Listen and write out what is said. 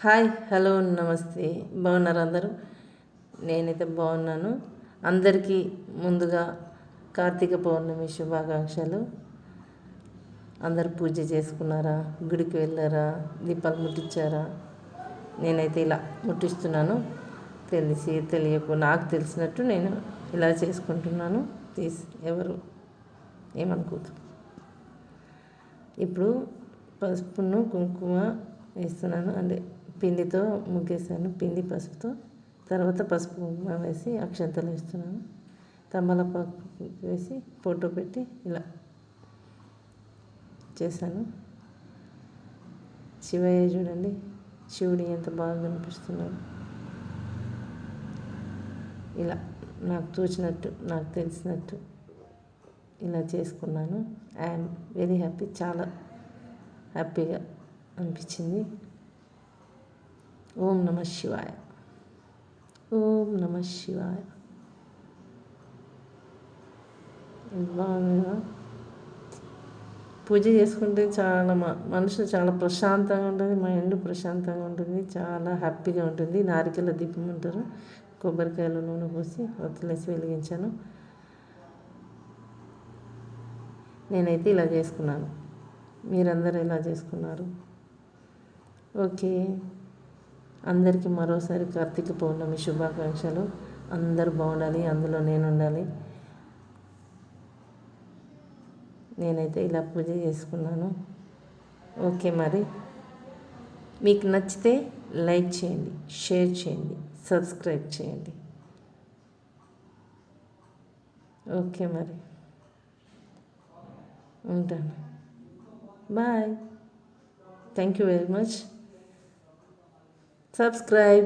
Hi, hello, నమస్తే. బాగున్నారు అందరూ? నేనైతే బాగున్నాను. అందరికీ ముందుగా కార్తీక పౌర్ణమి శుభాకాంక్షలు. అందరు పూజ చేసుకున్నారా? గుడికి వెళ్ళారా? దీపాలు ముట్టించారా? నేనైతే ఇలా ముట్టిస్తున్నాను. తెలిసి తెలియకు నాకు తెలిసినట్టు నేను ఇలా చేసుకుంటున్నాను. ఎవరు ఏమనుకోదు. ఇప్పుడు పసుపును కుంకుమ వేస్తున్నాను. అంటే పిండితో ముగ్గేసాను, పిండి పసుపుతో. తర్వాత పసుపు కుంకుమ వేసి అక్షంతలు వేస్తున్నాను. తమలపాకు వేసి ఫోటో పెట్టి ఇలా చేశాను. శివయ్య చూడండి, శివుడు ఎంత బాగా కనిపిస్తున్నాడు. ఇలా నాకు తోచినట్టు, నాకు తెలిసినట్టు ఇలా చేసుకున్నాను. ఐఎమ్ వెరీ హ్యాపీ, చాలా హ్యాపీగా అనిపించింది. ఓం నమ శివాయ, ఓం నమ శివాయ. బాగుంది. పూజ చేసుకుంటే చాలా మనసు చాలా ప్రశాంతంగా ఉంటుంది, మైండ్ ప్రశాంతంగా ఉంటుంది, చాలా హ్యాపీగా ఉంటుంది. నారికెల దీపం అంటారు. కొబ్బరికాయలు నూనె పోసి వత్తులేసి వెలిగించాను. నేనైతే ఇలా చేసుకున్నాను. మీరందరూ ఎలా చేసుకున్నారు? ఓకే. అందరికీ మరోసారి కార్తీక పౌర్ణమి శుభాకాంక్షలు. అందరూ బాగుండాలి, అందులో నేను ఉండాలి. నేనైతే ఇలా పూజ చేసుకున్నాను. ఓకే, మరి మీకు నచ్చితే లైక్ చేయండి, షేర్ చేయండి, సబ్స్క్రైబ్ చేయండి. ఓకే, మరి ఉంటాను. Bye. Thank you very much. Subscribe.